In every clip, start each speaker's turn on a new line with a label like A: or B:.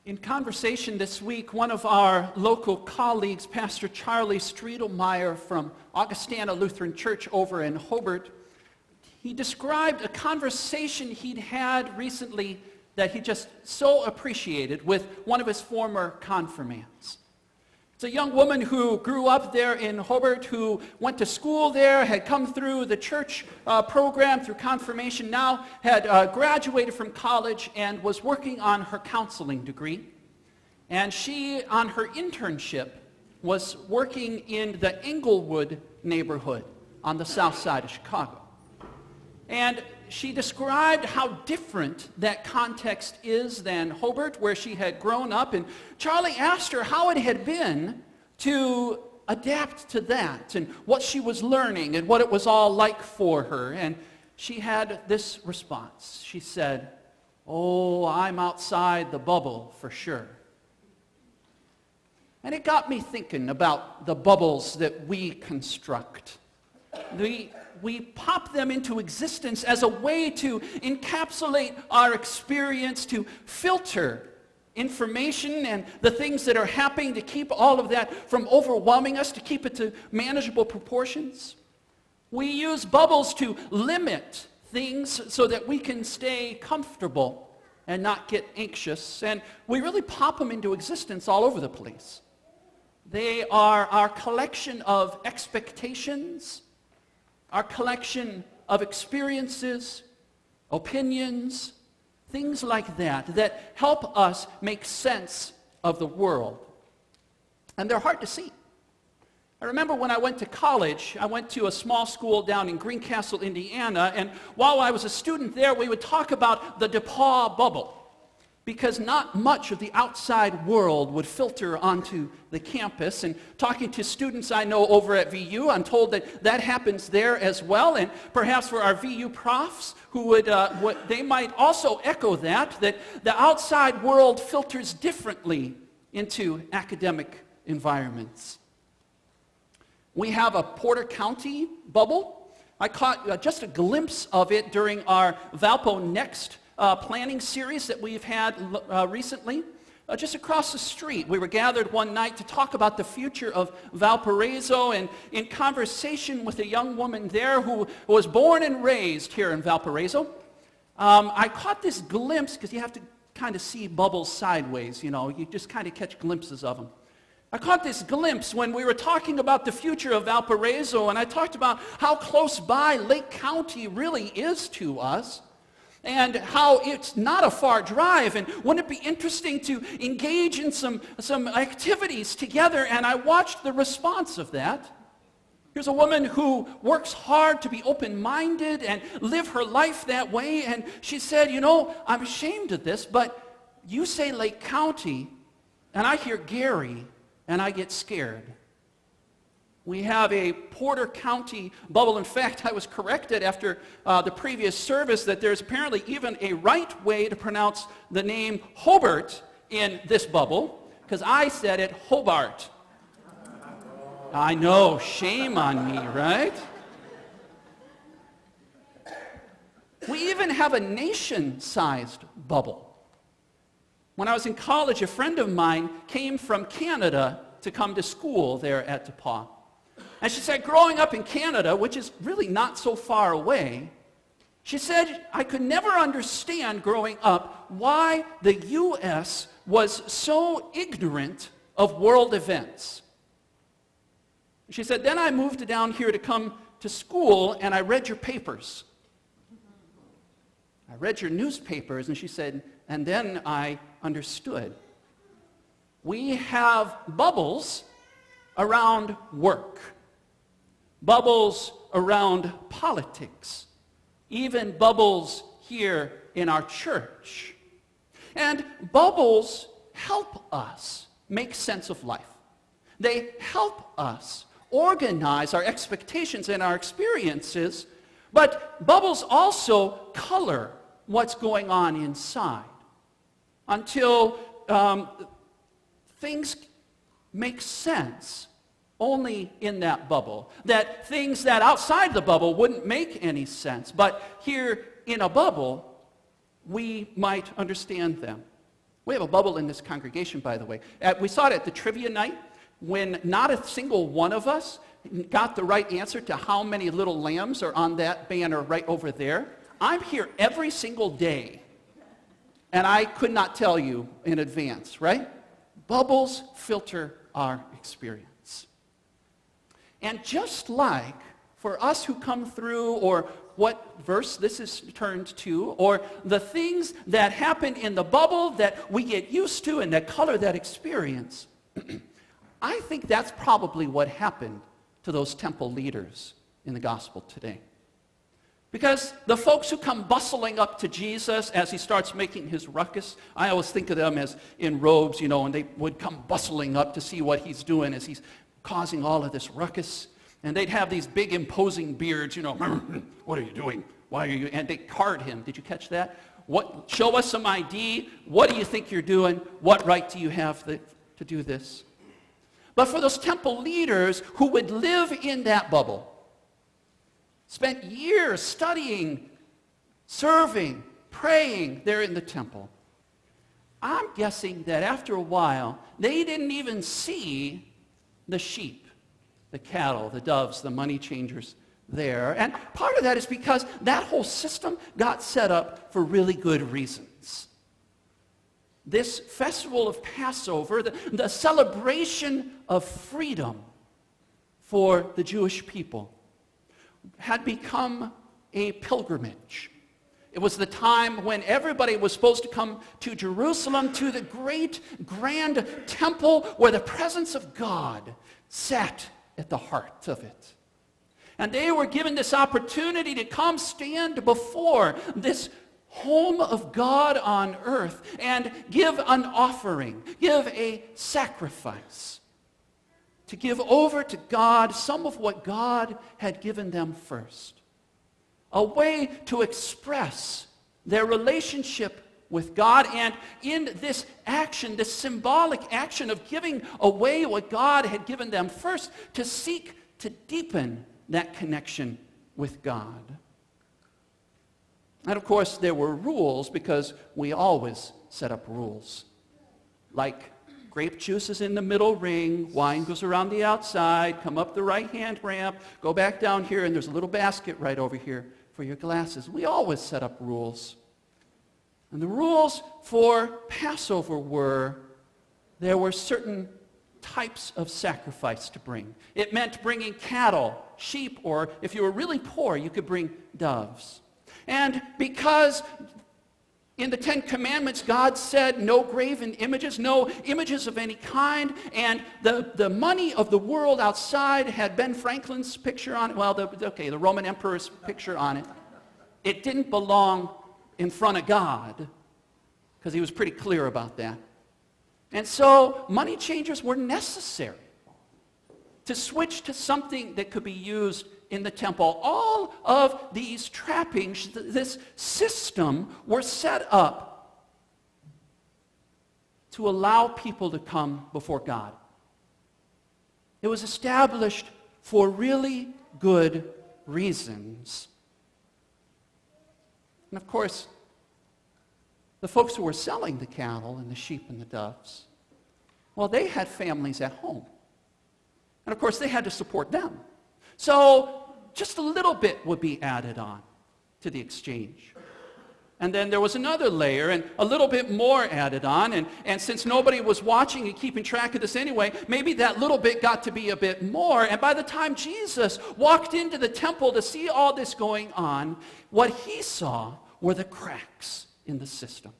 A: In conversation this week, one of our local colleagues, Pastor Charlie Striedelmeyer from Augustana Lutheran Church over in Hobart, he described a conversation he'd had recently that he just so appreciated with one of his former confirmands. It's a young woman who grew up there in Hobart, who went to school there, had come through the church program through confirmation, now had graduated from college and was working on her counseling degree. And she, on her internship, was working in the Englewood neighborhood on the south side of Chicago. And she described how different that context is than Hobart, where she had grown up. And Charlie asked her how it had been to adapt to that and what she was learning and what it was all like for her. And she had this response. She said, "Oh, I'm outside the bubble for sure." And it got me thinking about the bubbles that we construct. We pop them into existence as a way to encapsulate our experience, to filter information and the things that are happening, to keep all of that from overwhelming us, to keep it to manageable proportions. We use bubbles to limit things so that we can stay comfortable and not get anxious. And we really pop them into existence all over the place. They are our collection of expectations, our collection of experiences, opinions, things like that help us make sense of the world. And they're hard to see. I remember when I went to college, I went to a small school down in Greencastle, Indiana, and while I was a student there, we would talk about the DePaul bubble, because not much of the outside world would filter onto the campus. And talking to students I know over at VU, I'm told that happens there as well. And perhaps for our VU profs, who would they might also echo that the outside world filters differently into academic environments. We have a Porter County bubble. I caught just a glimpse of it during our Valpo Next planning series that we've had recently. Just across the street, we were gathered one night to talk about the future of Valparaiso, and in conversation with a young woman there who was born and raised here in Valparaiso, I caught this glimpse, because you have to kind of see bubbles sideways, you just kind of catch glimpses of them. I caught this glimpse when we were talking about the future of Valparaiso, and I talked about how close by Lake County really is to us, and how it's not a far drive, and wouldn't it be interesting to engage in some activities together? And I watched the response of that. Here's a woman who works hard to be open-minded and live her life that way, and she said, I'm ashamed of this, but you say Lake County, and I hear Gary, and I get scared. We have a Porter County bubble. In fact, I was corrected after the previous service that there's apparently even a right way to pronounce the name Hobart in this bubble, because I said it Hobart. I know, shame on me, right? We even have a nation-sized bubble. When I was in college, a friend of mine came from Canada to come to school there at DePaul. And she said, growing up in Canada, which is really not so far away, she said, I could never understand growing up why the U.S. was so ignorant of world events. She said, then I moved down here to come to school, and I read your papers. I read your newspapers, and she said, and then I understood. We have bubbles around work. Bubbles around politics, even bubbles here in our church. And bubbles help us make sense of life. They help us organize our expectations and our experiences, but bubbles also color what's going on inside until things make sense only in that bubble. That things that outside the bubble wouldn't make any sense, but here in a bubble, we might understand them. We have a bubble in this congregation, by the way. We saw it at the trivia night when not a single one of us got the right answer to how many little lambs are on that banner right over there. I'm here every single day, and I could not tell you in advance, right? Bubbles filter our experience. And just like for us who come through, or what verse this is turned to, or the things that happen in the bubble that we get used to and that color that experience, I think that's probably what happened to those temple leaders in the gospel today. Because the folks who come bustling up to Jesus as he starts making his ruckus, I always think of them as in robes, and they would come bustling up to see what he's doing as he's causing all of this ruckus. And they'd have these big imposing beards, what are you doing? Why are you? And they card him. Did you catch that? Show us some ID. What do you think you're doing? What right do you have to do this? But for those temple leaders who would live in that bubble, spent years studying, serving, praying there in the temple, I'm guessing that after a while, they didn't even see the sheep, the cattle, the doves, the money changers there. And part of that is because that whole system got set up for really good reasons. This festival of Passover, the celebration of freedom for the Jewish people, had become a pilgrimage. It was the time when everybody was supposed to come to Jerusalem, to the great, grand temple where the presence of God sat at the heart of it. And they were given this opportunity to come stand before this home of God on earth and give an offering, give a sacrifice, to give over to God some of what God had given them first. A way to express their relationship with God, and in this action, this symbolic action of giving away what God had given them first, to seek to deepen that connection with God. And of course, there were rules, because we always set up rules. Like grape juice is in the middle ring, wine goes around the outside, come up the right-hand ramp, go back down here, and there's a little basket right over here for your glasses. We always set up rules. And the rules for Passover there were certain types of sacrifice to bring. It meant bringing cattle, sheep, or if you were really poor, you could bring doves. And because in the Ten Commandments, God said no graven images, no images of any kind, and the money of the world outside had Ben Franklin's picture on it, the Roman emperor's picture on it. It didn't belong in front of God, because he was pretty clear about that. And so money changers were necessary to switch to something that could be used in the temple. All of these trappings, this system, were set up to allow people to come before God. It was established for really good reasons. And of course, the folks who were selling the cattle and the sheep and the doves, they had families at home. And of course, they had to support them. So just a little bit would be added on to the exchange. And then there was another layer, and a little bit more added on. And since nobody was watching and keeping track of this anyway, maybe that little bit got to be a bit more. And by the time Jesus walked into the temple to see all this going on, what he saw were the cracks in the system.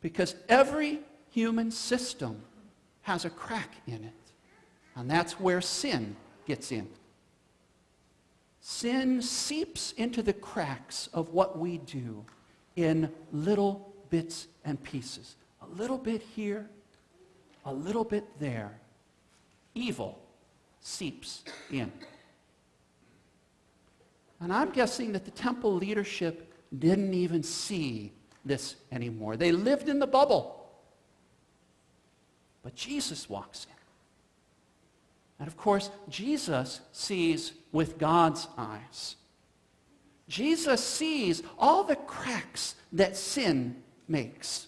A: Because every human system has a crack in it. And that's where sin gets in. Sin seeps into the cracks of what we do in little bits and pieces. A little bit here, a little bit there. Evil seeps in. And I'm guessing that the temple leadership didn't even see this anymore. They lived in the bubble. But Jesus walks in. And of course, Jesus sees with God's eyes. Jesus sees all the cracks that sin makes.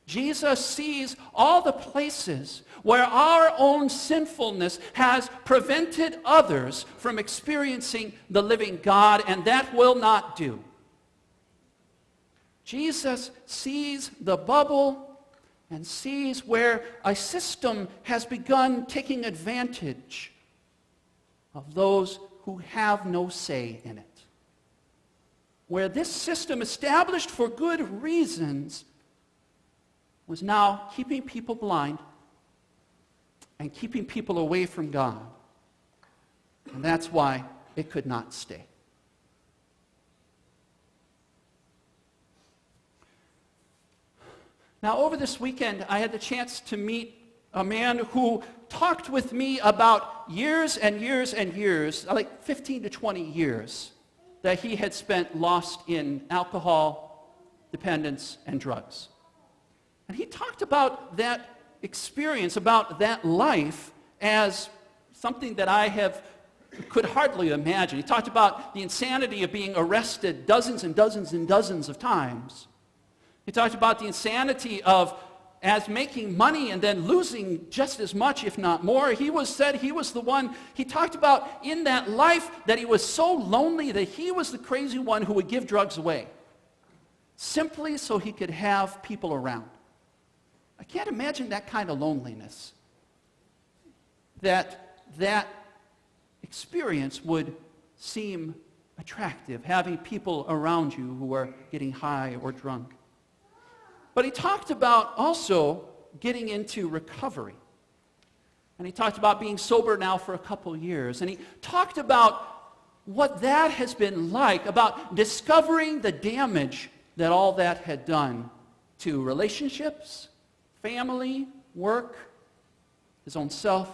A: Jesus sees all the places where our own sinfulness has prevented others from experiencing the living God, and that will not do. Jesus sees the bubble and sees where a system has begun taking advantage of those who have no say in it. Where this system, established for good reasons, was now keeping people blind and keeping people away from God. And that's why it could not stay. Now, over this weekend, I had the chance to meet a man who talked with me about years and years and years, like 15 to 20 years, that he had spent lost in alcohol, dependence, and drugs. And he talked about that experience, about that life, as something that could hardly imagine. He talked about the insanity of being arrested dozens and dozens and dozens of times. He talked about the insanity of making money and then losing just as much, if not more. He talked about in that life that he was so lonely that he was the crazy one who would give drugs away, simply so he could have people around. I can't imagine that kind of loneliness. That experience would seem attractive, having people around you who are getting high or drunk. But he talked about also getting into recovery. And he talked about being sober now for a couple years. And he talked about what that has been like, about discovering the damage that all that had done to relationships, family, work, his own self.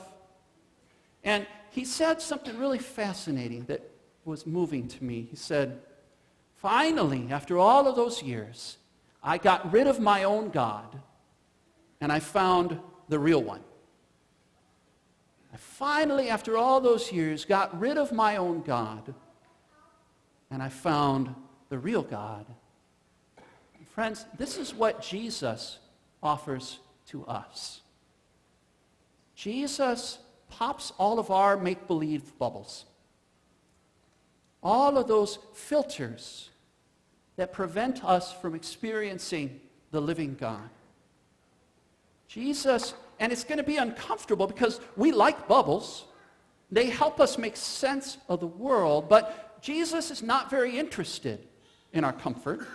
A: And he said something really fascinating that was moving to me. He said, finally, after all of those years, I got rid of my own God, and I found the real one. I finally, after all those years, got rid of my own God, and I found the real God. And friends, this is what Jesus offers to us. Jesus pops all of our make-believe bubbles, all of those filters that prevent us from experiencing the living God. Jesus, and it's going to be uncomfortable because we like bubbles. They help us make sense of the world, but Jesus is not very interested in our comfort.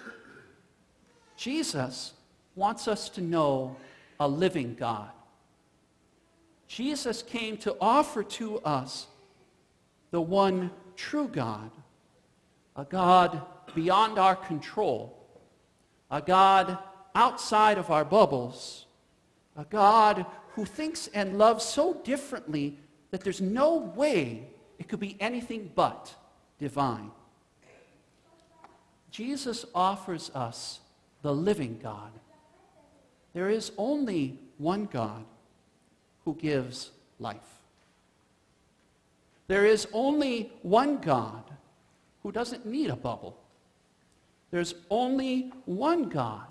A: Jesus wants us to know a living God. Jesus came to offer to us the one true God, a God beyond our control, a God outside of our bubbles, a God who thinks and loves so differently that there's no way it could be anything but divine. Jesus offers us the living God. There is only one God who gives life. There is only one God who doesn't need a bubble. There's only one God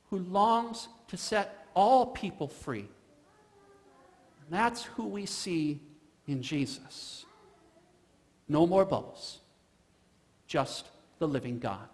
A: who longs to set all people free. And that's who we see in Jesus. No more bubbles, just the living God.